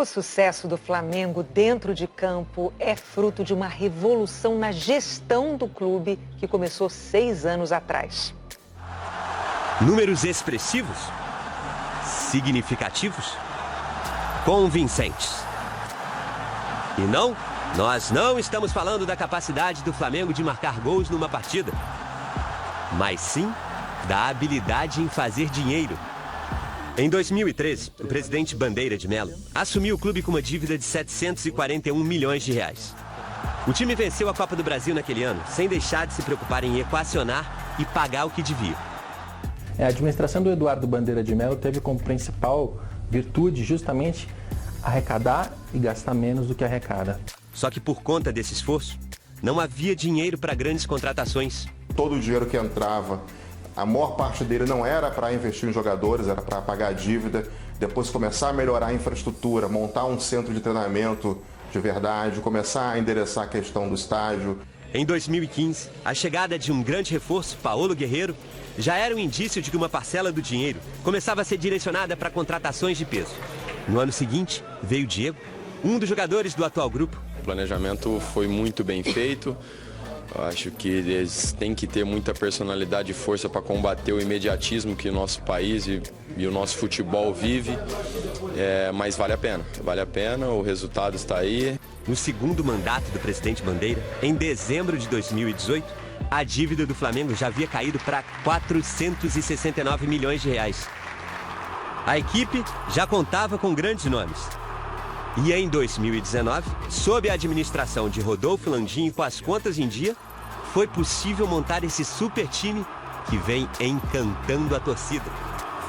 O sucesso do Flamengo dentro de campo é fruto de uma revolução na gestão do clube que começou 6 anos atrás. Números expressivos, significativos, convincentes. E não, nós não estamos falando da capacidade do Flamengo de marcar gols numa partida, mas sim da habilidade em fazer dinheiro. Em 2013, o presidente Bandeira de Mello assumiu o clube com uma dívida de 741 milhões de reais. O time venceu a Copa do Brasil naquele ano, sem deixar de se preocupar em equacionar e pagar o que devia. A administração do Eduardo Bandeira de Mello teve como principal virtude justamente arrecadar e gastar menos do que arrecada. Só que por conta desse esforço, não havia dinheiro para grandes contratações. Todo o dinheiro que entrava, a maior parte dele não era para investir em jogadores, era para pagar a dívida, depois começar a melhorar a infraestrutura, montar um centro de treinamento de verdade, começar a endereçar a questão do estádio. Em 2015, a chegada de um grande reforço, Paulo Guerreiro, já era um indício de que uma parcela do dinheiro começava a ser direcionada para contratações de peso. No ano seguinte, veio Diego, um dos jogadores do atual grupo. O planejamento foi muito bem feito. Eu acho que eles têm que ter muita personalidade e força para combater o imediatismo que o nosso país e o nosso futebol vive, mas vale a pena, o resultado está aí. No segundo mandato do presidente Bandeira, em dezembro de 2018, a dívida do Flamengo já havia caído para 469 milhões de reais. A equipe já contava com grandes nomes. E em 2019, sob a administração de Rodolfo Landim e com as contas em dia, foi possível montar esse super time que vem encantando a torcida.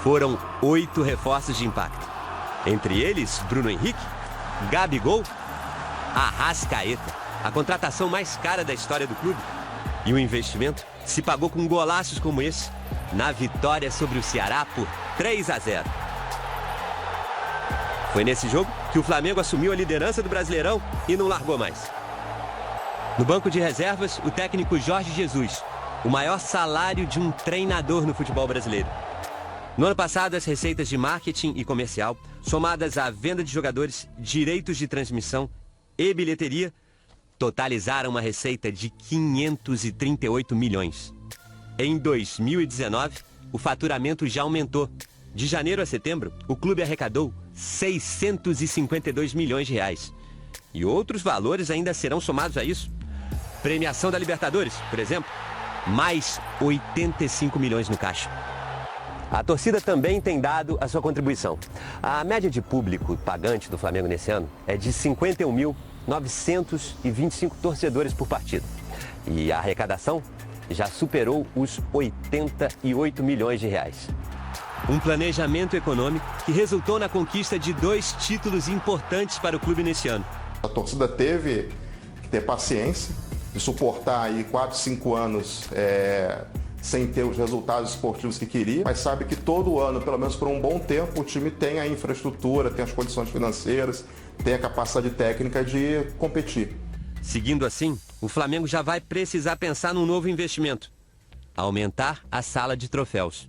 Foram 8 reforços de impacto. Entre eles, Bruno Henrique, Gabigol, Arrascaeta, a contratação mais cara da história do clube. E o investimento se pagou com golaços como esse, na vitória sobre o Ceará por 3-0. Foi nesse jogo que o Flamengo assumiu a liderança do Brasileirão e não largou mais. No banco de reservas, o técnico Jorge Jesus, o maior salário de um treinador no futebol brasileiro. No ano passado, as receitas de marketing e comercial, somadas à venda de jogadores, direitos de transmissão e bilheteria, totalizaram uma receita de 538 milhões. Em 2019, o faturamento já aumentou. De janeiro a setembro, o clube arrecadou 652 milhões de reais. E outros valores ainda serão somados a isso. Premiação da Libertadores, por exemplo, mais 85 milhões no caixa. A torcida também tem dado a sua contribuição. A média de público pagante do Flamengo nesse ano é de 51.925 torcedores por partida. E a arrecadação já superou os 88 milhões de reais. Um planejamento econômico que resultou na conquista de 2 títulos importantes para o clube nesse ano. A torcida teve que ter paciência de suportar aí 4, 5 anos sem ter os resultados esportivos que queria, mas sabe que todo ano, pelo menos por um bom tempo, o time tem a infraestrutura, tem as condições financeiras, tem a capacidade técnica de competir. Seguindo assim, o Flamengo já vai precisar pensar num novo investimento: aumentar a sala de troféus.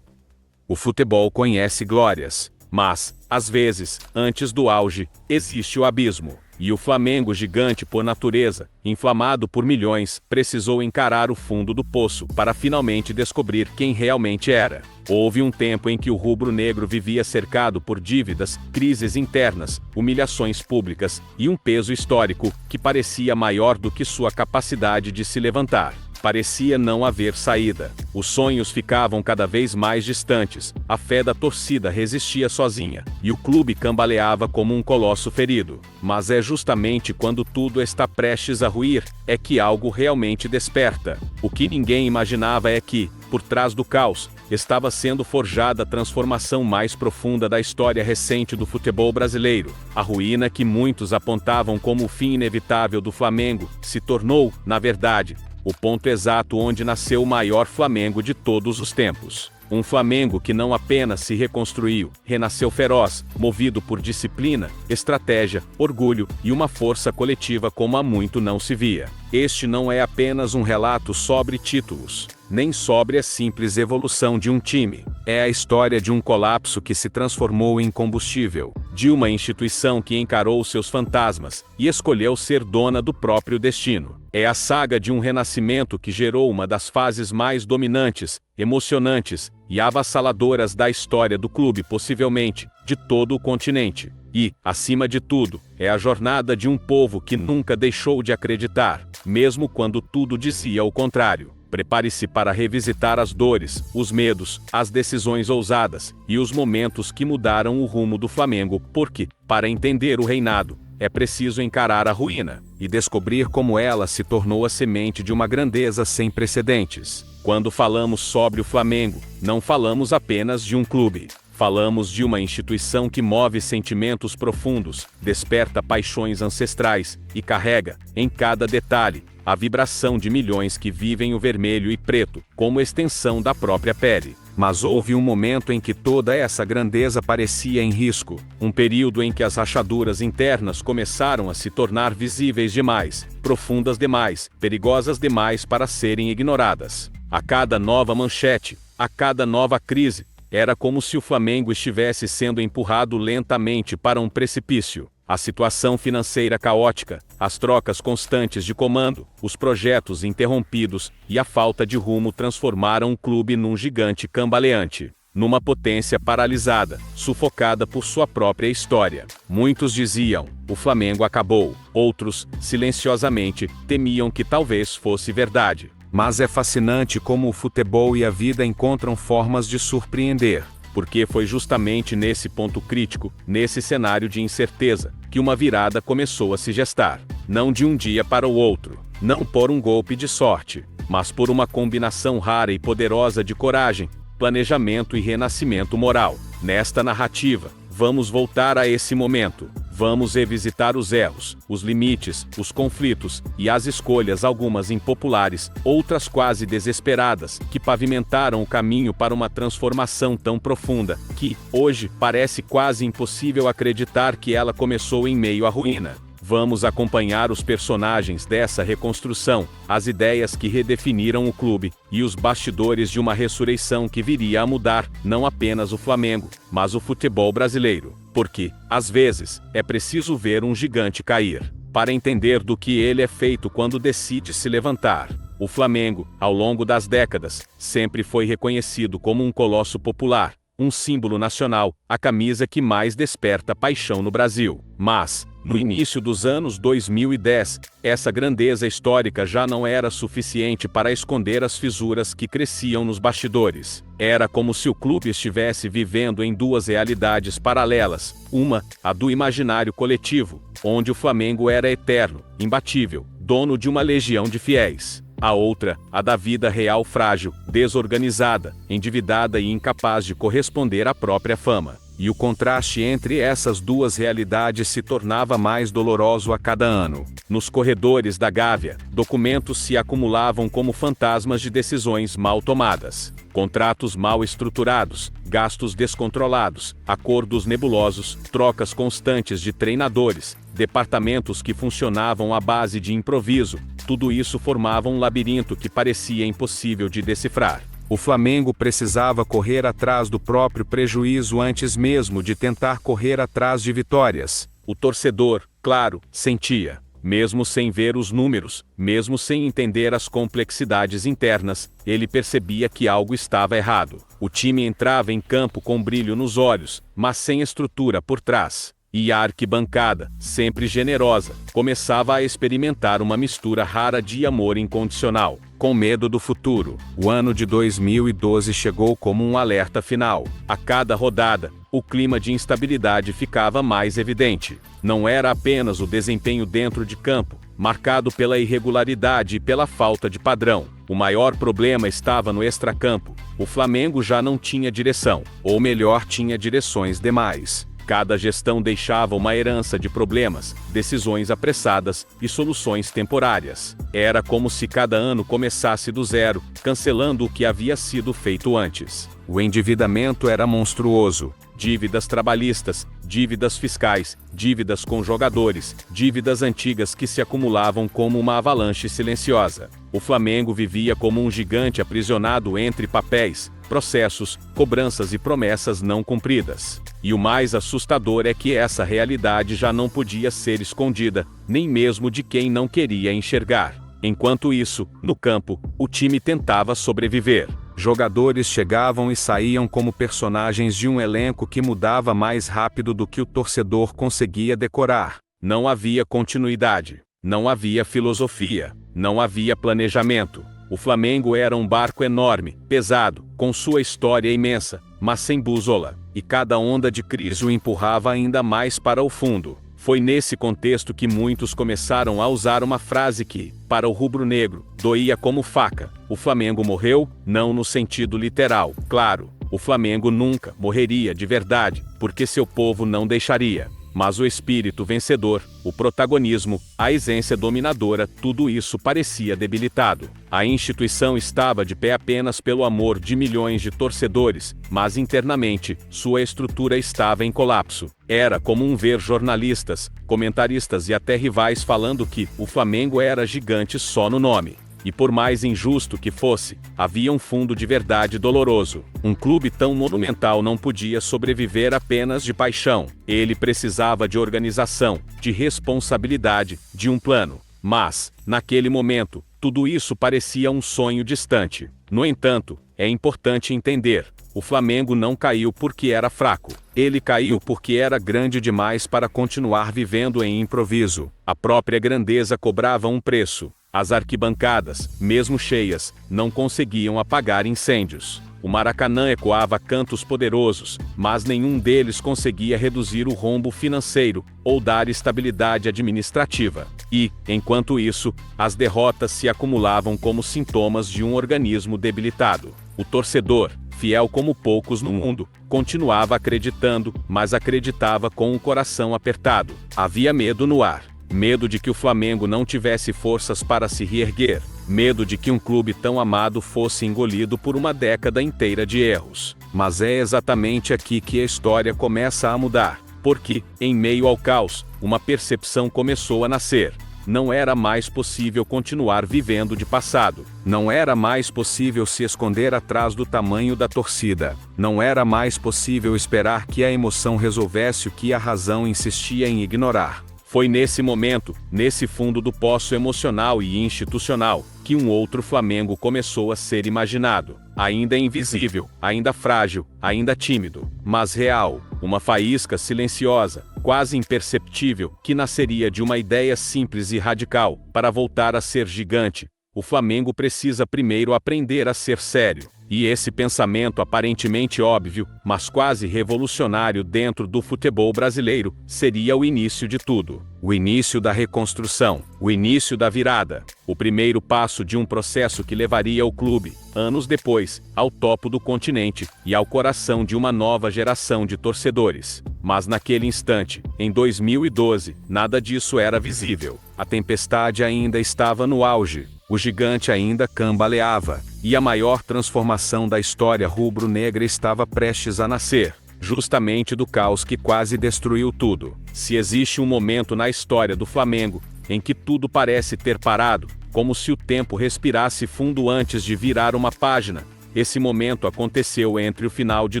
O futebol conhece glórias, mas, às vezes, antes do auge, existe o abismo. E o Flamengo, gigante por natureza, inflamado por milhões, precisou encarar o fundo do poço para finalmente descobrir quem realmente era. Houve um tempo em que o rubro-negro vivia cercado por dívidas, crises internas, humilhações públicas e um peso histórico que parecia maior do que sua capacidade de se levantar. Parecia não haver saída. Os sonhos ficavam cada vez mais distantes, a fé da torcida resistia sozinha, e o clube cambaleava como um colosso ferido. Mas é justamente quando tudo está prestes a ruir, é que algo realmente desperta. O que ninguém imaginava é que, por trás do caos, estava sendo forjada a transformação mais profunda da história recente do futebol brasileiro. A ruína que muitos apontavam como o fim inevitável do Flamengo se tornou, na verdade, o ponto exato onde nasceu o maior Flamengo de todos os tempos. Um Flamengo que não apenas se reconstruiu, renasceu feroz, movido por disciplina, estratégia, orgulho e uma força coletiva como há muito não se via. Este não é apenas um relato sobre títulos. nem sobre a simples evolução de um time. É a história de um colapso que se transformou em combustível, de uma instituição que encarou seus fantasmas e escolheu ser dona do próprio destino. É a saga de um renascimento que gerou uma das fases mais dominantes, emocionantes e avassaladoras da história do clube, possivelmente de todo o continente. E, acima de tudo, é a jornada de um povo que nunca deixou de acreditar, mesmo quando tudo dizia o contrário. Prepare-se para revisitar as dores, os medos, as decisões ousadas e os momentos que mudaram o rumo do Flamengo, porque, para entender o reinado, é preciso encarar a ruína e descobrir como ela se tornou a semente de uma grandeza sem precedentes. Quando falamos sobre o Flamengo, não falamos apenas de um clube. Falamos de uma instituição que move sentimentos profundos, desperta paixões ancestrais e carrega, em cada detalhe, a vibração de milhões que vivem o vermelho e preto, como extensão da própria pele. Mas houve um momento em que toda essa grandeza parecia em risco, um período em que as rachaduras internas começaram a se tornar visíveis demais, profundas demais, perigosas demais para serem ignoradas. A cada nova manchete, a cada nova crise, era como se o Flamengo estivesse sendo empurrado lentamente para um precipício. A situação financeira caótica, as trocas constantes de comando, os projetos interrompidos e a falta de rumo transformaram o clube num gigante cambaleante, numa potência paralisada, sufocada por sua própria história. Muitos diziam, o Flamengo acabou. Outros, silenciosamente, temiam que talvez fosse verdade. Mas é fascinante como o futebol e a vida encontram formas de surpreender. Porque foi justamente nesse ponto crítico, nesse cenário de incerteza, que uma virada começou a se gestar. Não de um dia para o outro, não por um golpe de sorte, mas por uma combinação rara e poderosa de coragem, planejamento e renascimento moral. Nesta narrativa, vamos voltar a esse momento. Vamos revisitar os erros, os limites, os conflitos e as escolhas, algumas impopulares, outras quase desesperadas, que pavimentaram o caminho para uma transformação tão profunda, que, hoje, parece quase impossível acreditar que ela começou em meio à ruína. Vamos acompanhar os personagens dessa reconstrução, as ideias que redefiniram o clube e os bastidores de uma ressurreição que viria a mudar não apenas o Flamengo, mas o futebol brasileiro. Porque, às vezes, é preciso ver um gigante cair, para entender do que ele é feito quando decide se levantar. O Flamengo, ao longo das décadas, sempre foi reconhecido como um colosso popular, um símbolo nacional, a camisa que mais desperta paixão no Brasil. Mas, no início dos anos 2010, essa grandeza histórica já não era suficiente para esconder as fissuras que cresciam nos bastidores. Era como se o clube estivesse vivendo em duas realidades paralelas. Uma, a do imaginário coletivo, onde o Flamengo era eterno, imbatível, dono de uma legião de fiéis. A outra, a da vida real frágil, desorganizada, endividada e incapaz de corresponder à própria fama. E o contraste entre essas duas realidades se tornava mais doloroso a cada ano. Nos corredores da Gávea, documentos se acumulavam como fantasmas de decisões mal tomadas. Contratos mal estruturados, gastos descontrolados, acordos nebulosos, trocas constantes de treinadores, departamentos que funcionavam à base de improviso, tudo isso formava um labirinto que parecia impossível de decifrar. O Flamengo precisava correr atrás do próprio prejuízo antes mesmo de tentar correr atrás de vitórias. O torcedor, claro, sentia. Mesmo sem ver os números, mesmo sem entender as complexidades internas, ele percebia que algo estava errado. O time entrava em campo com brilho nos olhos, mas sem estrutura por trás. E a arquibancada, sempre generosa, começava a experimentar uma mistura rara de amor incondicional, com medo do futuro. O ano de 2012 chegou como um alerta final. A cada rodada, o clima de instabilidade ficava mais evidente. Não era apenas o desempenho dentro de campo, marcado pela irregularidade e pela falta de padrão. O maior problema estava no extracampo. O Flamengo já não tinha direção, ou melhor, tinha direções demais. Cada gestão deixava uma herança de problemas, decisões apressadas e soluções temporárias. Era como se cada ano começasse do zero, cancelando o que havia sido feito antes. O endividamento era monstruoso. dívidas trabalhistas, dívidas fiscais, dívidas com jogadores, dívidas antigas que se acumulavam como uma avalanche silenciosa. O Flamengo vivia como um gigante aprisionado entre papéis, processos, cobranças e promessas não cumpridas. E o mais assustador é que essa realidade já não podia ser escondida, nem mesmo de quem não queria enxergar. Enquanto isso, no campo, o time tentava sobreviver. Jogadores chegavam e saíam como personagens de um elenco que mudava mais rápido do que o torcedor conseguia decorar. Não havia continuidade, não havia filosofia, não havia planejamento. O Flamengo era um barco enorme, pesado, com sua história imensa, mas sem bússola, e cada onda de crise o empurrava ainda mais para o fundo. Foi nesse contexto que muitos começaram a usar uma frase que, para o rubro-negro, doía como faca. O Flamengo morreu, não no sentido literal, claro. O Flamengo nunca morreria de verdade, porque seu povo não deixaria. Mas o espírito vencedor, o protagonismo, a essência dominadora, tudo isso parecia debilitado. A instituição estava de pé apenas pelo amor de milhões de torcedores, mas internamente, sua estrutura estava em colapso. Era comum ver jornalistas, comentaristas e até rivais falando que o Flamengo era gigante só no nome. E por mais injusto que fosse, havia um fundo de verdade doloroso. Um clube tão monumental não podia sobreviver apenas de paixão. Ele precisava de organização, de responsabilidade, de um plano. Mas, naquele momento, tudo isso parecia um sonho distante. No entanto, é importante entender: o Flamengo não caiu porque era fraco. Ele caiu porque era grande demais para continuar vivendo em improviso. A própria grandeza cobrava um preço. As arquibancadas, mesmo cheias, não conseguiam apagar incêndios. O Maracanã ecoava cantos poderosos, mas nenhum deles conseguia reduzir o rombo financeiro ou dar estabilidade administrativa. E, enquanto isso, as derrotas se acumulavam como sintomas de um organismo debilitado. O torcedor, fiel como poucos no mundo, continuava acreditando, mas acreditava com o coração apertado. Havia medo no ar. Medo de que o Flamengo não tivesse forças para se reerguer. Medo de que um clube tão amado fosse engolido por uma década inteira de erros. Mas é exatamente aqui que a história começa a mudar. Porque, em meio ao caos, uma percepção começou a nascer. Não era mais possível continuar vivendo de passado. Não era mais possível se esconder atrás do tamanho da torcida. Não era mais possível esperar que a emoção resolvesse o que a razão insistia em ignorar. Foi nesse momento, nesse fundo do poço emocional e institucional, que um outro Flamengo começou a ser imaginado. Ainda invisível, ainda frágil, ainda tímido, mas real. Uma faísca silenciosa, quase imperceptível, que nasceria de uma ideia simples e radical. Para voltar a ser gigante, o Flamengo precisa primeiro aprender a ser sério. E esse pensamento aparentemente óbvio, mas quase revolucionário dentro do futebol brasileiro, seria o início de tudo. O início da reconstrução, o início da virada. O primeiro passo de um processo que levaria o clube, anos depois, ao topo do continente e ao coração de uma nova geração de torcedores. Mas naquele instante, em 2012, nada disso era visível. A tempestade ainda estava no auge. O gigante ainda cambaleava, e a maior transformação da história rubro-negra estava prestes a nascer, justamente do caos que quase destruiu tudo. Se existe um momento na história do Flamengo em que tudo parece ter parado, como se o tempo respirasse fundo antes de virar uma página, esse momento aconteceu entre o final de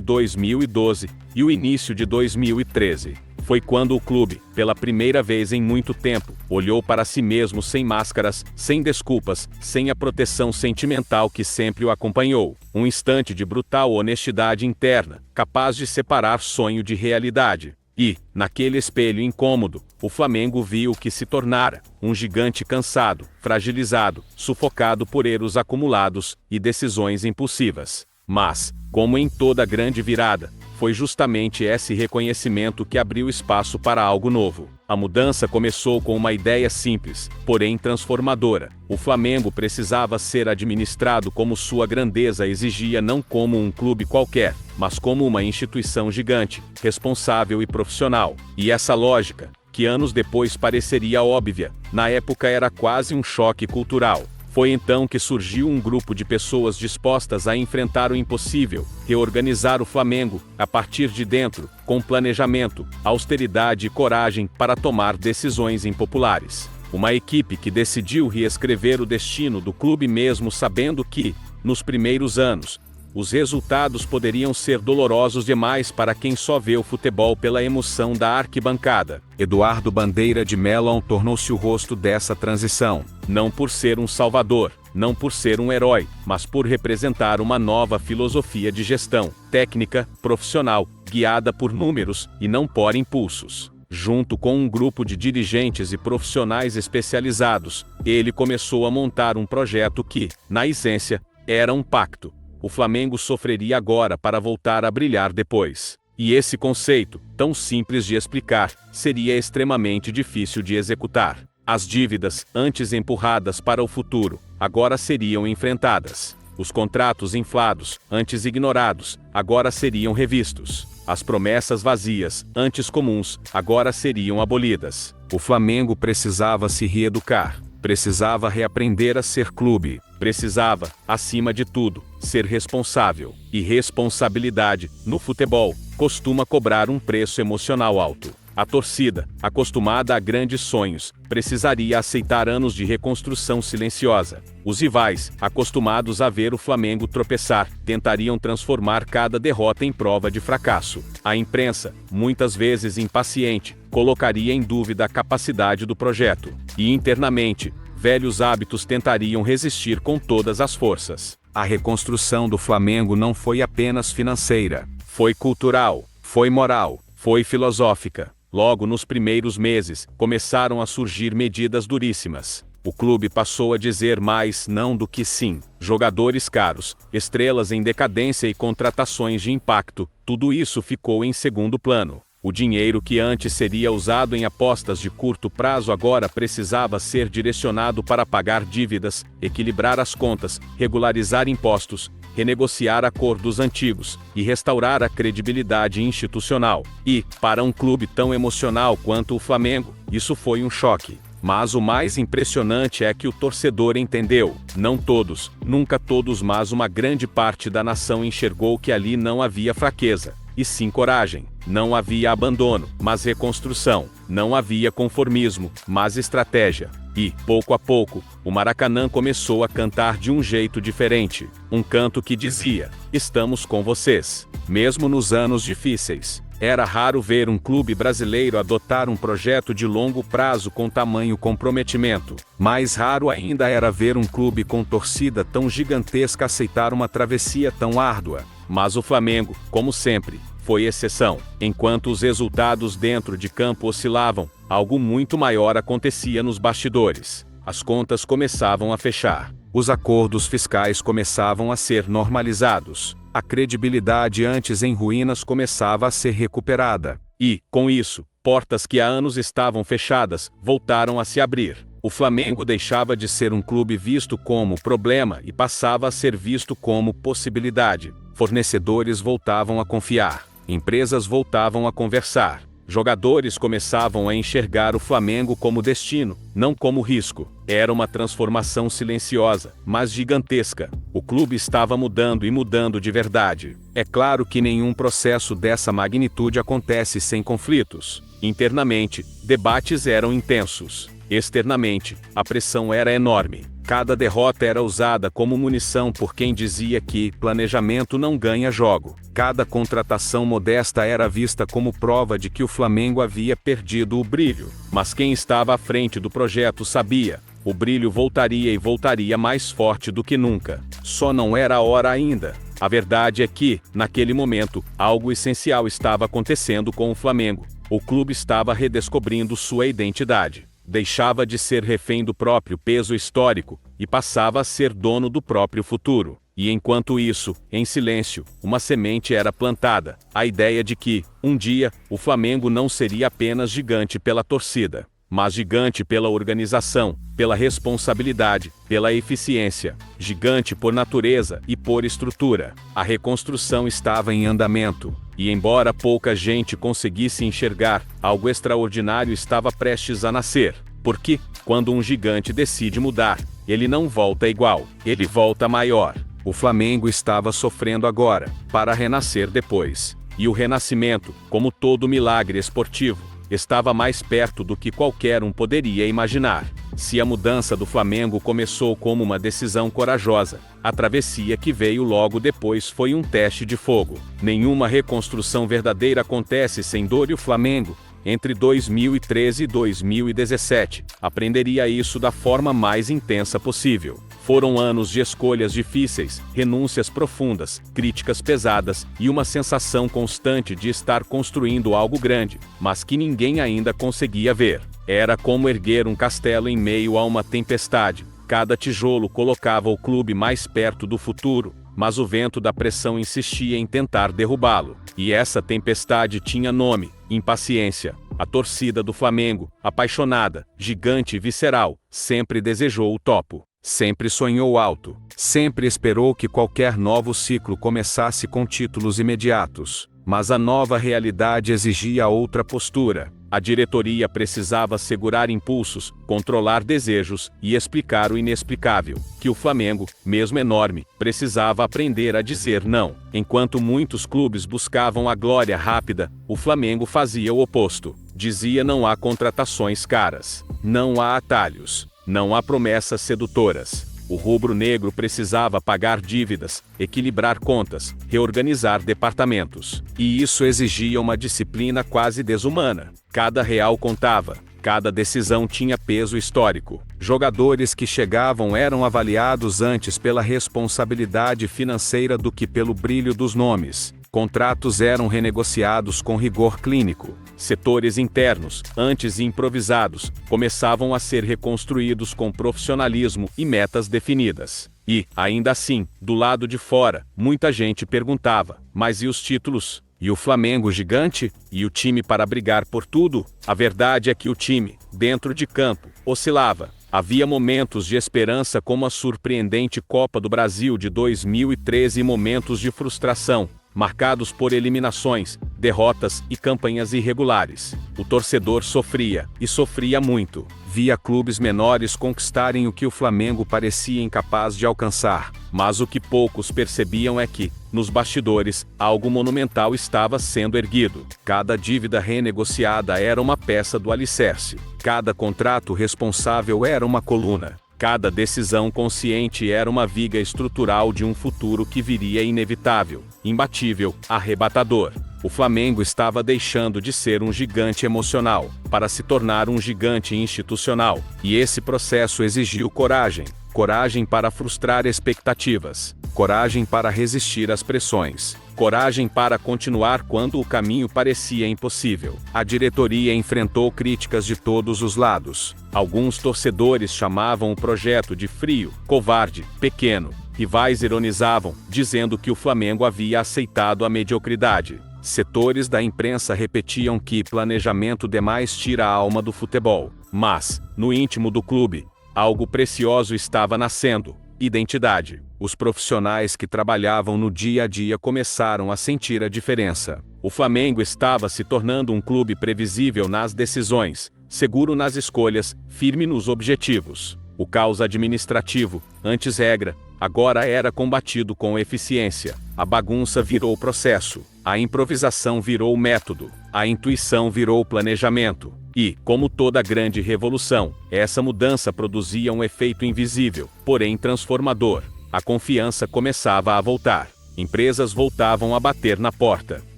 2012 e o início de 2013. Foi quando o clube, pela primeira vez em muito tempo, olhou para si mesmo sem máscaras, sem desculpas, sem a proteção sentimental que sempre o acompanhou. Um instante de brutal honestidade interna, capaz de separar sonho de realidade. E, naquele espelho incômodo, o Flamengo viu o que se tornara: um gigante cansado, fragilizado, sufocado por erros acumulados e decisões impulsivas. Mas, como em toda grande virada, foi justamente esse reconhecimento que abriu espaço para algo novo. A mudança começou com uma ideia simples, porém transformadora. O Flamengo precisava ser administrado como sua grandeza exigia, não como um clube qualquer, mas como uma instituição gigante, responsável e profissional. E essa lógica, que anos depois pareceria óbvia, na época era quase um choque cultural. Foi então que surgiu um grupo de pessoas dispostas a enfrentar o impossível, reorganizar o Flamengo, a partir de dentro, com planejamento, austeridade e coragem para tomar decisões impopulares. Uma equipe que decidiu reescrever o destino do clube mesmo sabendo que, nos primeiros anos, os resultados poderiam ser dolorosos demais para quem só vê o futebol pela emoção da arquibancada. Eduardo Bandeira de Melo tornou-se o rosto dessa transição, não por ser um salvador, não por ser um herói, mas por representar uma nova filosofia de gestão, técnica, profissional, guiada por números e não por impulsos. Junto com um grupo de dirigentes e profissionais especializados, ele começou a montar um projeto que, na essência, era um pacto. O Flamengo sofreria agora para voltar a brilhar depois. E esse conceito, tão simples de explicar, seria extremamente difícil de executar. As dívidas, antes empurradas para o futuro, agora seriam enfrentadas. Os contratos inflados, antes ignorados, agora seriam revistos. As promessas vazias, antes comuns, agora seriam abolidas. O Flamengo precisava se reeducar. Precisava reaprender a ser clube. Precisava, acima de tudo, ser responsável. E responsabilidade, no futebol, costuma cobrar um preço emocional alto. A torcida, acostumada a grandes sonhos, precisaria aceitar anos de reconstrução silenciosa. Os rivais, acostumados a ver o Flamengo tropeçar, tentariam transformar cada derrota em prova de fracasso. A imprensa, muitas vezes impaciente, colocaria em dúvida a capacidade do projeto. E internamente, velhos hábitos tentariam resistir com todas as forças. A reconstrução do Flamengo não foi apenas financeira. Foi cultural, foi moral, foi filosófica. Logo nos primeiros meses, começaram a surgir medidas duríssimas. O clube passou a dizer mais não do que sim. Jogadores caros, estrelas em decadência e contratações de impacto, tudo isso ficou em segundo plano. O dinheiro que antes seria usado em apostas de curto prazo agora precisava ser direcionado para pagar dívidas, equilibrar as contas, regularizar impostos, renegociar acordos antigos e restaurar a credibilidade institucional. E, para um clube tão emocional quanto o Flamengo, isso foi um choque. Mas o mais impressionante é que o torcedor entendeu. Não todos, nunca todos, mas uma grande parte da nação enxergou que ali não havia fraqueza, e sim coragem. Não havia abandono, mas reconstrução. Não havia conformismo, mas estratégia. E, pouco a pouco, o Maracanã começou a cantar de um jeito diferente. Um canto que dizia: estamos com vocês. Mesmo nos anos difíceis. Era raro ver um clube brasileiro adotar um projeto de longo prazo com tamanho comprometimento. Mais raro ainda era ver um clube com torcida tão gigantesca aceitar uma travessia tão árdua. Mas o Flamengo, como sempre, foi exceção. Enquanto os resultados dentro de campo oscilavam, algo muito maior acontecia nos bastidores. As contas começavam a fechar. Os acordos fiscais começavam a ser normalizados. A credibilidade antes em ruínas começava a ser recuperada. E, com isso, portas que há anos estavam fechadas, voltaram a se abrir. O Flamengo deixava de ser um clube visto como problema e passava a ser visto como possibilidade. Fornecedores voltavam a confiar. Empresas voltavam a conversar. Jogadores começavam a enxergar o Flamengo como destino, não como risco. Era uma transformação silenciosa, mas gigantesca. O clube estava mudando e mudando de verdade. É claro que nenhum processo dessa magnitude acontece sem conflitos. Internamente, debates eram intensos. Externamente, a pressão era enorme. Cada derrota era usada como munição por quem dizia que planejamento não ganha jogo. Cada contratação modesta era vista como prova de que o Flamengo havia perdido o brilho. Mas quem estava à frente do projeto sabia: o brilho voltaria e voltaria mais forte do que nunca. Só não era a hora ainda. A verdade é que, naquele momento, algo essencial estava acontecendo com o Flamengo. O clube estava redescobrindo sua identidade. Deixava de ser refém do próprio peso histórico e passava a ser dono do próprio futuro. E enquanto isso, em silêncio, uma semente era plantada, a ideia de que, um dia, o Flamengo não seria apenas gigante pela torcida, mas gigante pela organização, pela responsabilidade, pela eficiência, gigante por natureza e por estrutura. A reconstrução estava em andamento. E embora pouca gente conseguisse enxergar, algo extraordinário estava prestes a nascer. Porque, quando um gigante decide mudar, ele não volta igual, ele volta maior. O Flamengo estava sofrendo agora, para renascer depois. E o renascimento, como todo milagre esportivo, estava mais perto do que qualquer um poderia imaginar. Se a mudança do Flamengo começou como uma decisão corajosa, a travessia que veio logo depois foi um teste de fogo. Nenhuma reconstrução verdadeira acontece sem dor e o Flamengo, entre 2013 e 2017, aprenderia isso da forma mais intensa possível. Foram anos de escolhas difíceis, renúncias profundas, críticas pesadas e uma sensação constante de estar construindo algo grande, mas que ninguém ainda conseguia ver. Era como erguer um castelo em meio a uma tempestade. Cada tijolo colocava o clube mais perto do futuro, mas o vento da pressão insistia em tentar derrubá-lo. E essa tempestade tinha nome: impaciência. A torcida do Flamengo, apaixonada, gigante e visceral, sempre desejou o topo. Sempre sonhou alto, sempre esperou que qualquer novo ciclo começasse com títulos imediatos. Mas a nova realidade exigia outra postura. A diretoria precisava segurar impulsos, controlar desejos e explicar o inexplicável, que o Flamengo, mesmo enorme, precisava aprender a dizer não. Enquanto muitos clubes buscavam a glória rápida, o Flamengo fazia o oposto. Dizia: não há contratações caras, não há atalhos, não há promessas sedutoras. O rubro-negro precisava pagar dívidas, equilibrar contas, reorganizar departamentos. E isso exigia uma disciplina quase desumana. Cada real contava, cada decisão tinha peso histórico. Jogadores que chegavam eram avaliados antes pela responsabilidade financeira do que pelo brilho dos nomes. Contratos eram renegociados com rigor clínico. Setores internos, antes improvisados, começavam a ser reconstruídos com profissionalismo e metas definidas. E, ainda assim, do lado de fora, muita gente perguntava: mas e os títulos? E o Flamengo gigante? E o time para brigar por tudo? A verdade é que o time, dentro de campo, oscilava. Havia momentos de esperança, como a surpreendente Copa do Brasil de 2013, e momentos de frustração, marcados por eliminações, derrotas e campanhas irregulares. O torcedor sofria, e sofria muito. Via clubes menores conquistarem o que o Flamengo parecia incapaz de alcançar. Mas o que poucos percebiam é que, nos bastidores, algo monumental estava sendo erguido. Cada dívida renegociada era uma peça do alicerce. Cada contrato responsável era uma coluna. Cada decisão consciente era uma viga estrutural de um futuro que viria inevitável, imbatível, arrebatador. O Flamengo estava deixando de ser um gigante emocional, para se tornar um gigante institucional. E esse processo exigiu coragem. Coragem para frustrar expectativas. Coragem para resistir às pressões. Coragem para continuar quando o caminho parecia impossível. A diretoria enfrentou críticas de todos os lados. Alguns torcedores chamavam o projeto de frio, covarde, pequeno. Rivais ironizavam, dizendo que o Flamengo havia aceitado a mediocridade. Setores da imprensa repetiam que planejamento demais tira a alma do futebol. Mas, no íntimo do clube, algo precioso estava nascendo: identidade. Os profissionais que trabalhavam no dia a dia começaram a sentir a diferença. O Flamengo estava se tornando um clube previsível nas decisões, seguro nas escolhas, firme nos objetivos. O caos administrativo, antes regra, agora era combatido com eficiência. A bagunça virou processo. A improvisação virou método. A intuição virou planejamento. E, como toda grande revolução, essa mudança produzia um efeito invisível, porém transformador. A confiança começava a voltar. Empresas voltavam a bater na porta.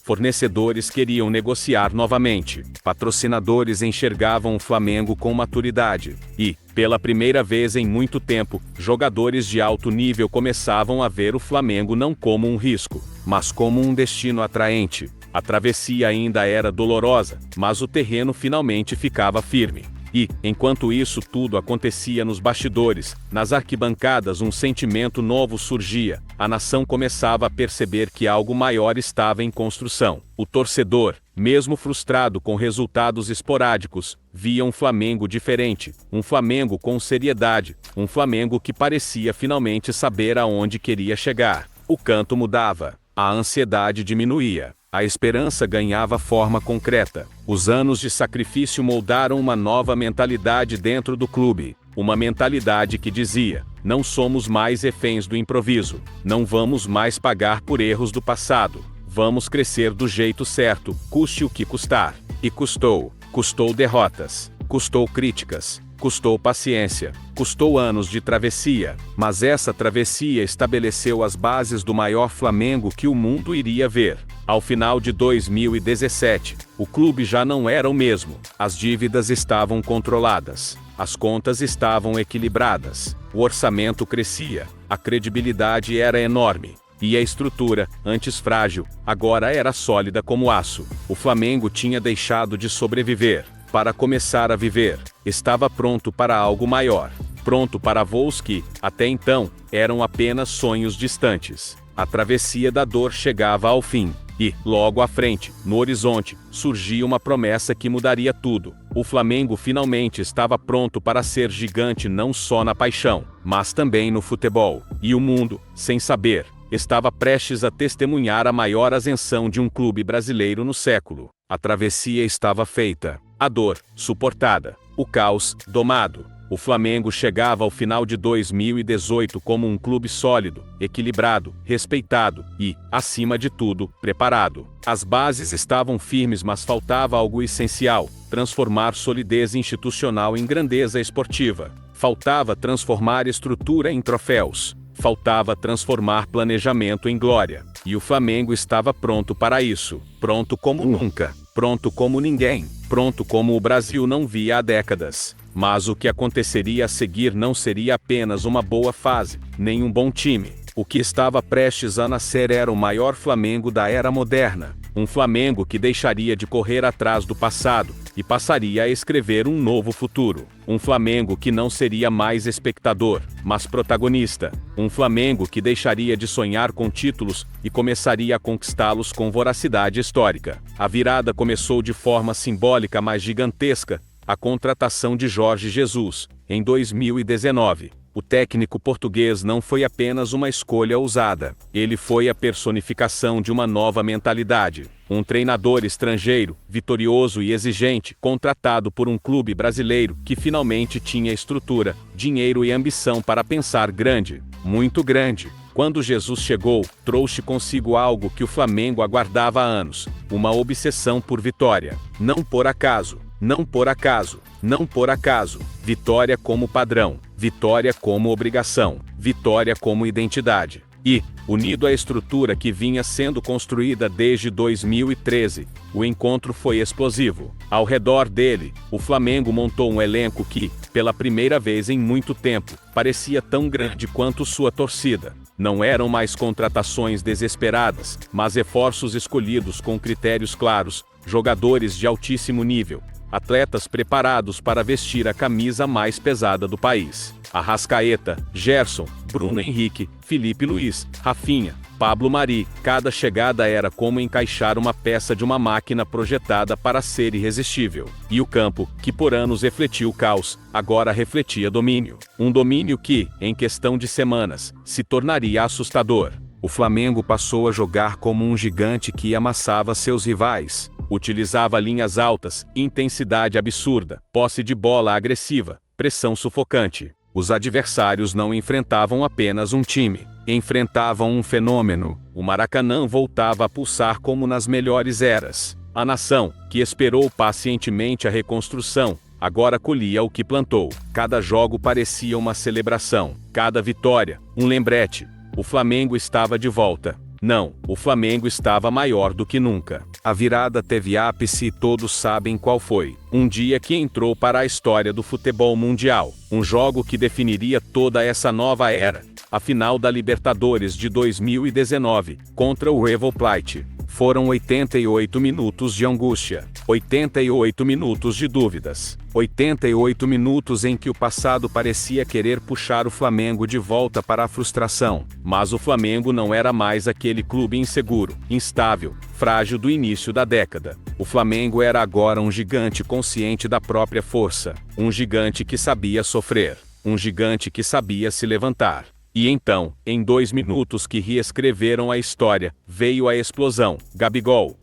Fornecedores queriam negociar novamente. Patrocinadores enxergavam o Flamengo com maturidade. E, pela primeira vez em muito tempo, jogadores de alto nível começavam a ver o Flamengo não como um risco, mas como um destino atraente. A travessia ainda era dolorosa, mas o terreno finalmente ficava firme. E, enquanto isso tudo acontecia nos bastidores, nas arquibancadas um sentimento novo surgia. A nação começava a perceber que algo maior estava em construção. O torcedor, mesmo frustrado com resultados esporádicos, via um Flamengo diferente, um Flamengo com seriedade, um Flamengo que parecia finalmente saber aonde queria chegar. O canto mudava, a ansiedade diminuía. A esperança ganhava forma concreta. Os anos de sacrifício moldaram uma nova mentalidade dentro do clube. uma mentalidade que dizia: não somos mais reféns do improviso, não vamos mais pagar por erros do passado, vamos crescer do jeito certo, custe o que custar. E custou. Custou derrotas, custou críticas, custou paciência, custou anos de travessia, mas essa travessia estabeleceu as bases do maior Flamengo que o mundo iria ver. Ao final de 2017, o clube já não era o mesmo, as dívidas estavam controladas, as contas estavam equilibradas, o orçamento crescia, a credibilidade era enorme. E a estrutura, antes frágil, agora era sólida como aço. O Flamengo tinha deixado de sobreviver para começar a viver. Estava pronto para algo maior. Pronto para voos que, até então, eram apenas sonhos distantes. A travessia da dor chegava ao fim. E, logo à frente, no horizonte, surgia uma promessa que mudaria tudo. O Flamengo finalmente estava pronto para ser gigante não só na paixão, mas também no futebol. E o mundo, sem saber, estava prestes a testemunhar a maior ascensão de um clube brasileiro no século. A travessia estava feita, a dor suportada, o caos domado. O Flamengo chegava ao final de 2018 como um clube sólido, equilibrado, respeitado e, acima de tudo, preparado. As bases estavam firmes, mas faltava algo essencial: transformar solidez institucional em grandeza esportiva. Faltava transformar estrutura em troféus. Faltava transformar planejamento em glória. E o Flamengo estava pronto para isso. Pronto como nunca. Pronto como ninguém. Pronto como o Brasil não via há décadas. Mas o que aconteceria a seguir não seria apenas uma boa fase, nem um bom time. O que estava prestes a nascer era o maior Flamengo da era moderna. Um Flamengo que deixaria de correr atrás do passado e passaria a escrever um novo futuro. Um Flamengo que não seria mais espectador, mas protagonista. Um Flamengo que deixaria de sonhar com títulos e começaria a conquistá-los com voracidade histórica. A virada começou de forma simbólica, mas gigantesca: a contratação de Jorge Jesus, em 2019. O técnico português não foi apenas uma escolha ousada. Ele foi a personificação de uma nova mentalidade. Um treinador estrangeiro, vitorioso e exigente, contratado por um clube brasileiro que finalmente tinha estrutura, dinheiro e ambição para pensar grande, muito grande. Quando Jesus chegou, trouxe consigo algo que o Flamengo aguardava há anos: uma obsessão por vitória. Não por acaso. Não por acaso, não por acaso. Vitória como padrão, vitória como obrigação, vitória como identidade. E, unido à estrutura que vinha sendo construída desde 2013, o encontro foi explosivo. Ao redor dele, o Flamengo montou um elenco que, pela primeira vez em muito tempo, parecia tão grande quanto sua torcida. Não eram mais contratações desesperadas, mas reforços escolhidos com critérios claros, jogadores de altíssimo nível, atletas preparados para vestir a camisa mais pesada do país. Arrascaeta, Gerson, Bruno Henrique, Felipe Luiz, Rafinha, Pablo Mari. Cada chegada era como encaixar uma peça de uma máquina projetada para ser irresistível. E o campo, que por anos refletiu o caos, agora refletia domínio. Um domínio que, em questão de semanas, se tornaria assustador. O Flamengo passou a jogar como um gigante que amassava seus rivais. Utilizava linhas altas, intensidade absurda, posse de bola agressiva, pressão sufocante. Os adversários não enfrentavam apenas um time, enfrentavam um fenômeno. O Maracanã voltava a pulsar como nas melhores eras. A nação, que esperou pacientemente a reconstrução, agora colhia o que plantou. Cada jogo parecia uma celebração, cada vitória, um lembrete. O Flamengo estava de volta. Não, o Flamengo estava maior do que nunca. A virada teve ápice e todos sabem qual foi. Um dia que entrou para a história do futebol mundial. Um jogo que definiria toda essa nova era. A final da Libertadores de 2019, contra o River Plate. Foram 88 minutos de angústia, 88 minutos de dúvidas, 88 minutos em que o passado parecia querer puxar o Flamengo de volta para a frustração. Mas o Flamengo não era mais aquele clube inseguro, instável, frágil do início da década. O Flamengo era agora um gigante consciente da própria força, um gigante que sabia sofrer, um gigante que sabia se levantar. E então, em 2 minutos que reescreveram a história, veio a explosão. Gabigol,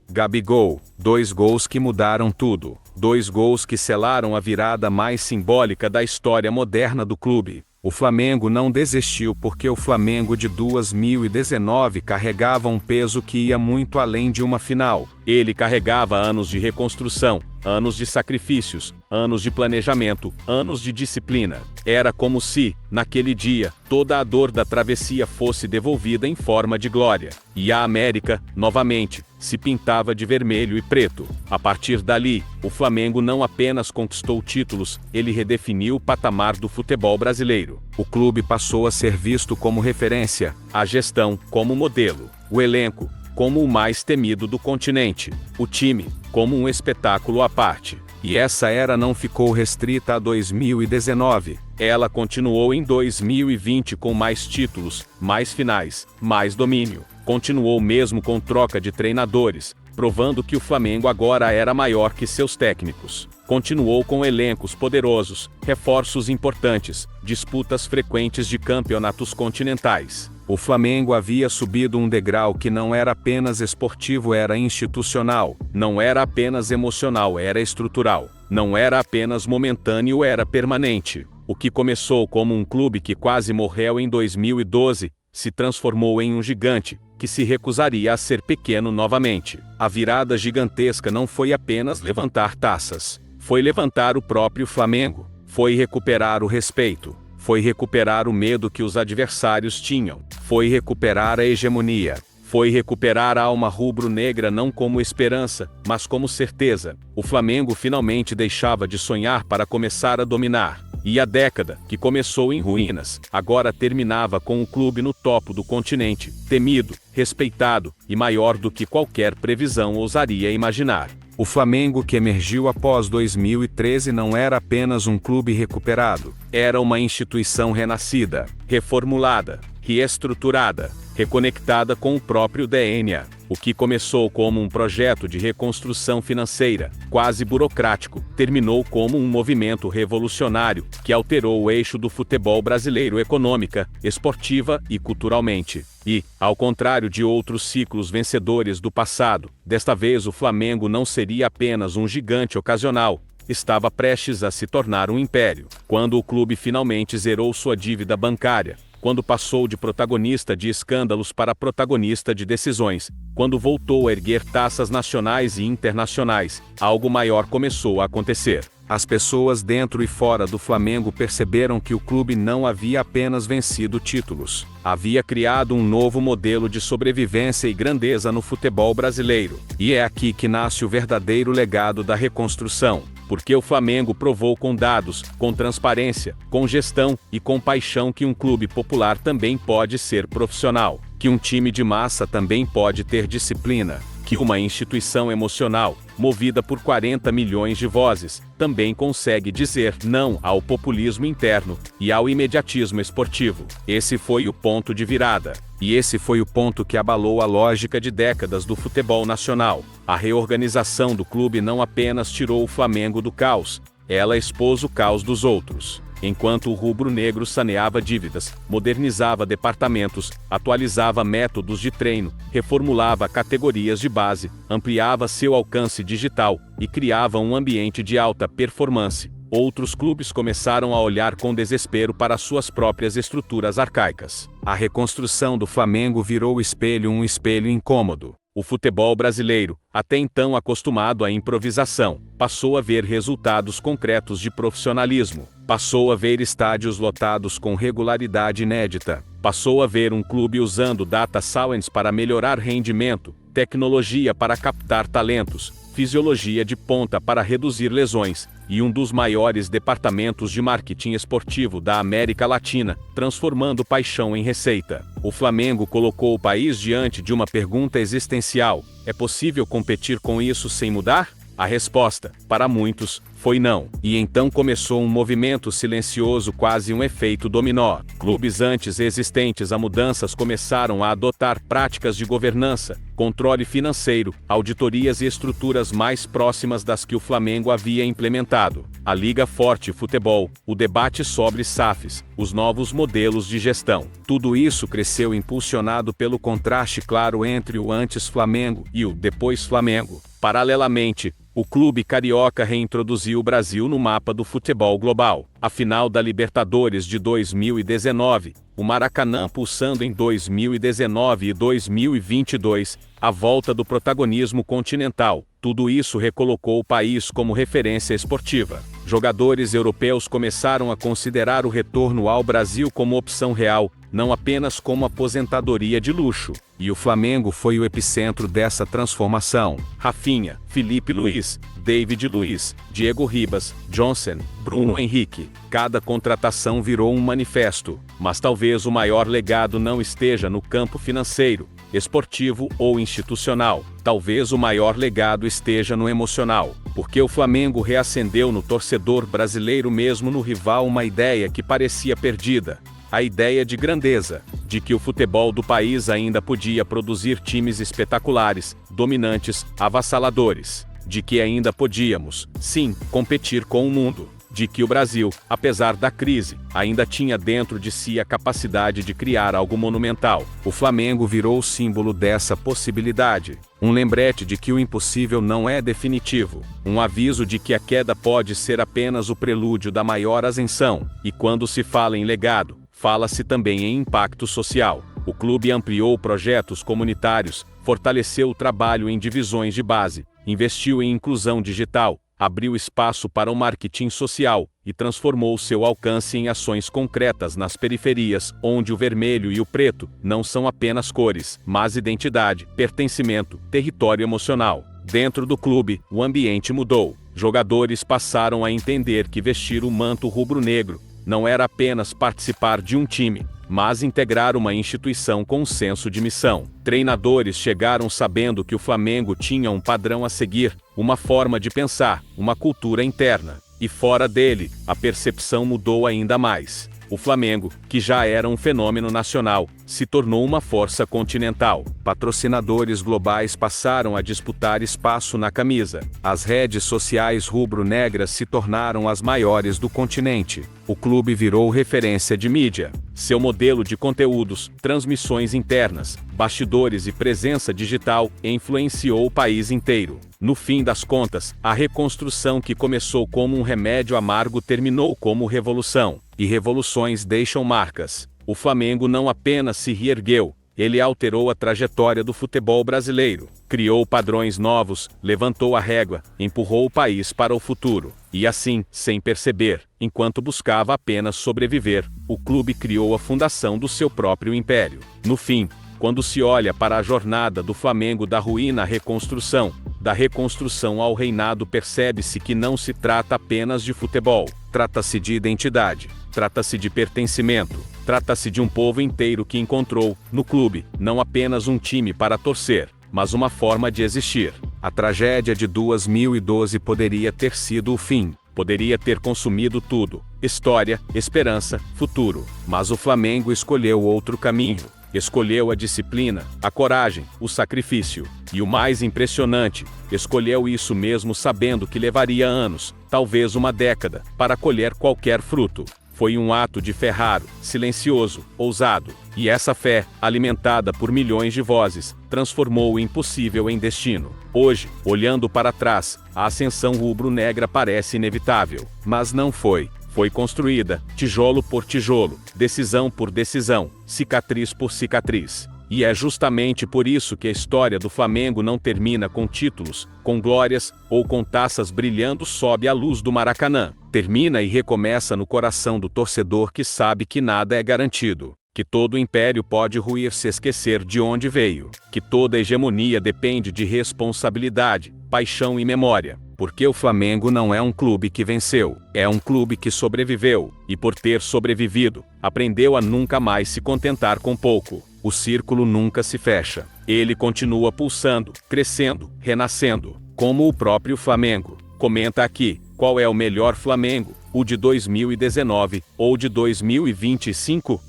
2 gols que mudaram tudo. 2 gols que selaram a virada mais simbólica da história moderna do clube. O Flamengo não desistiu porque o Flamengo de 2019 carregava um peso que ia muito além de uma final. Ele carregava anos de reconstrução, anos de sacrifícios, anos de planejamento, anos de disciplina. Era como se, naquele dia, toda a dor da travessia fosse devolvida em forma de glória. E a América, novamente, se pintava de vermelho e preto. A partir dali, o Flamengo não apenas conquistou títulos, ele redefiniu o patamar do futebol brasileiro. O clube passou a ser visto como referência, a gestão como modelo, o elenco como o mais temido do continente, o time como um espetáculo à parte. E essa era não ficou restrita a 2019. Ela continuou em 2020 com mais títulos, mais finais, mais domínio. Continuou mesmo com troca de treinadores, provando que o Flamengo agora era maior que seus técnicos. Continuou com elencos poderosos, reforços importantes, disputas frequentes de campeonatos continentais. O Flamengo havia subido um degrau que não era apenas esportivo, era institucional. Não era apenas emocional, era estrutural. Não era apenas momentâneo, era permanente. O que começou como um clube que quase morreu em 2012, se transformou em um gigante, que se recusaria a ser pequeno novamente. A virada gigantesca não foi apenas levantar taças. Foi levantar o próprio Flamengo. Foi recuperar o respeito. Foi recuperar o medo que os adversários tinham. Foi recuperar a hegemonia. Foi recuperar a alma rubro-negra não como esperança, mas como certeza. O Flamengo finalmente deixava de sonhar para começar a dominar. E a década, que começou em ruínas, agora terminava com o clube no topo do continente, temido, respeitado e maior do que qualquer previsão ousaria imaginar. O Flamengo que emergiu após 2013 não era apenas um clube recuperado, era uma instituição renascida, reformulada, reestruturada, reconectada com o próprio DNA. O que começou como um projeto de reconstrução financeira, quase burocrático, terminou como um movimento revolucionário que alterou o eixo do futebol brasileiro econômica, esportiva e culturalmente. E, ao contrário de outros ciclos vencedores do passado, desta vez o Flamengo não seria apenas um gigante ocasional, estava prestes a se tornar um império. Quando o clube finalmente zerou sua dívida bancária, quando passou de protagonista de escândalos para protagonista de decisões, quando voltou a erguer taças nacionais e internacionais, algo maior começou a acontecer. As pessoas dentro e fora do Flamengo perceberam que o clube não havia apenas vencido títulos, havia criado um novo modelo de sobrevivência e grandeza no futebol brasileiro. E é aqui que nasce o verdadeiro legado da reconstrução. Porque o Flamengo provou com dados, com transparência, com gestão e com paixão que um clube popular também pode ser profissional, que um time de massa também pode ter disciplina, que uma instituição emocional, movida por 40 milhões de vozes, também consegue dizer não ao populismo interno e ao imediatismo esportivo. Esse foi o ponto de virada. E esse foi o ponto que abalou a lógica de décadas do futebol nacional. A reorganização do clube não apenas tirou o Flamengo do caos, ela expôs o caos dos outros. Enquanto o rubro-negro saneava dívidas, modernizava departamentos, atualizava métodos de treino, reformulava categorias de base, ampliava seu alcance digital e criava um ambiente de alta performance, outros clubes começaram a olhar com desespero para suas próprias estruturas arcaicas. A reconstrução do Flamengo virou um espelho incômodo. O futebol brasileiro, até então acostumado à improvisação, passou a ver resultados concretos de profissionalismo. Passou a ver estádios lotados com regularidade inédita. Passou a ver um clube usando data science para melhorar rendimento, tecnologia para captar talentos, fisiologia de ponta para reduzir lesões, e um dos maiores departamentos de marketing esportivo da América Latina, transformando paixão em receita. O Flamengo colocou o país diante de uma pergunta existencial: é possível competir com isso sem mudar? A resposta, para muitos, foi não. E então começou um movimento silencioso, quase um efeito dominó. Clubes antes existentes a mudanças começaram a adotar práticas de governança, controle financeiro, auditorias e estruturas mais próximas das que o Flamengo havia implementado. A Liga Forte Futebol, o debate sobre SAFs, os novos modelos de gestão. Tudo isso cresceu impulsionado pelo contraste claro entre o antes Flamengo e o depois Flamengo. Paralelamente, o clube carioca reintroduziu o Brasil no mapa do futebol global. A final da Libertadores de 2019, o Maracanã pulsando em 2019 e 2022, a volta do protagonismo continental. Tudo isso recolocou o país como referência esportiva. Jogadores europeus começaram a considerar o retorno ao Brasil como opção real, não apenas como aposentadoria de luxo. E o Flamengo foi o epicentro dessa transformação. Rafinha, Felipe Luiz, David Luiz, Diego Ribas, Johnson, Bruno Henrique. Cada contratação virou um manifesto. Mas talvez o maior legado não esteja no campo financeiro, esportivo ou institucional. Talvez o maior legado esteja no emocional, porque o Flamengo reacendeu no torcedor brasileiro, mesmo no rival, uma ideia que parecia perdida. A ideia de grandeza, de que o futebol do país ainda podia produzir times espetaculares, dominantes, avassaladores. De que ainda podíamos, sim, competir com o mundo. De que o Brasil, apesar da crise, ainda tinha dentro de si a capacidade de criar algo monumental. O Flamengo virou o símbolo dessa possibilidade. Um lembrete de que o impossível não é definitivo. Um aviso de que a queda pode ser apenas o prelúdio da maior ascensão. E quando se fala em legado, fala-se também em impacto social. O clube ampliou projetos comunitários, fortaleceu o trabalho em divisões de base, investiu em inclusão digital, abriu espaço para o marketing social e transformou seu alcance em ações concretas nas periferias, onde o vermelho e o preto não são apenas cores, mas identidade, pertencimento, território emocional. Dentro do clube, o ambiente mudou. Jogadores passaram a entender que vestir o manto rubro-negro não era apenas participar de um time, mas integrar uma instituição com um senso de missão. Treinadores chegaram sabendo que o Flamengo tinha um padrão a seguir, uma forma de pensar, uma cultura interna. E fora dele, a percepção mudou ainda mais. O Flamengo, que já era um fenômeno nacional, se tornou uma força continental. Patrocinadores globais passaram a disputar espaço na camisa. As redes sociais rubro-negras se tornaram as maiores do continente. O clube virou referência de mídia. Seu modelo de conteúdos, transmissões internas, bastidores e presença digital influenciou o país inteiro. No fim das contas, a reconstrução que começou como um remédio amargo terminou como revolução. E revoluções deixam marcas. O Flamengo não apenas se reergueu, ele alterou a trajetória do futebol brasileiro, criou padrões novos, levantou a régua, empurrou o país para o futuro. E assim, sem perceber, enquanto buscava apenas sobreviver, o clube criou a fundação do seu próprio império. No fim, quando se olha para a jornada do Flamengo da ruína à reconstrução, da reconstrução ao reinado, percebe-se que não se trata apenas de futebol. Trata-se de identidade, trata-se de pertencimento, trata-se de um povo inteiro que encontrou, no clube, não apenas um time para torcer, mas uma forma de existir. A tragédia de 2012 poderia ter sido o fim, poderia ter consumido tudo: história, esperança, futuro. Mas o Flamengo escolheu outro caminho. Escolheu a disciplina, a coragem, o sacrifício. E o mais impressionante, escolheu isso mesmo sabendo que levaria anos, talvez uma década, para colher qualquer fruto. Foi um ato de fé raro, silencioso, ousado. E essa fé, alimentada por milhões de vozes, transformou o impossível em destino. Hoje, olhando para trás, a ascensão rubro-negra parece inevitável. Mas não foi. Foi construída, tijolo por tijolo, decisão por decisão, cicatriz por cicatriz. E é justamente por isso que a história do Flamengo não termina com títulos, com glórias ou com taças brilhando sob a luz do Maracanã. Termina e recomeça no coração do torcedor que sabe que nada é garantido, que todo império pode ruir se esquecer de onde veio, que toda hegemonia depende de responsabilidade, paixão e memória. Porque o Flamengo não é um clube que venceu, é um clube que sobreviveu, e por ter sobrevivido, aprendeu a nunca mais se contentar com pouco. O círculo nunca se fecha. Ele continua pulsando, crescendo, renascendo, como o próprio Flamengo. Comenta aqui, qual é o melhor Flamengo, o de 2019 ou de 2025?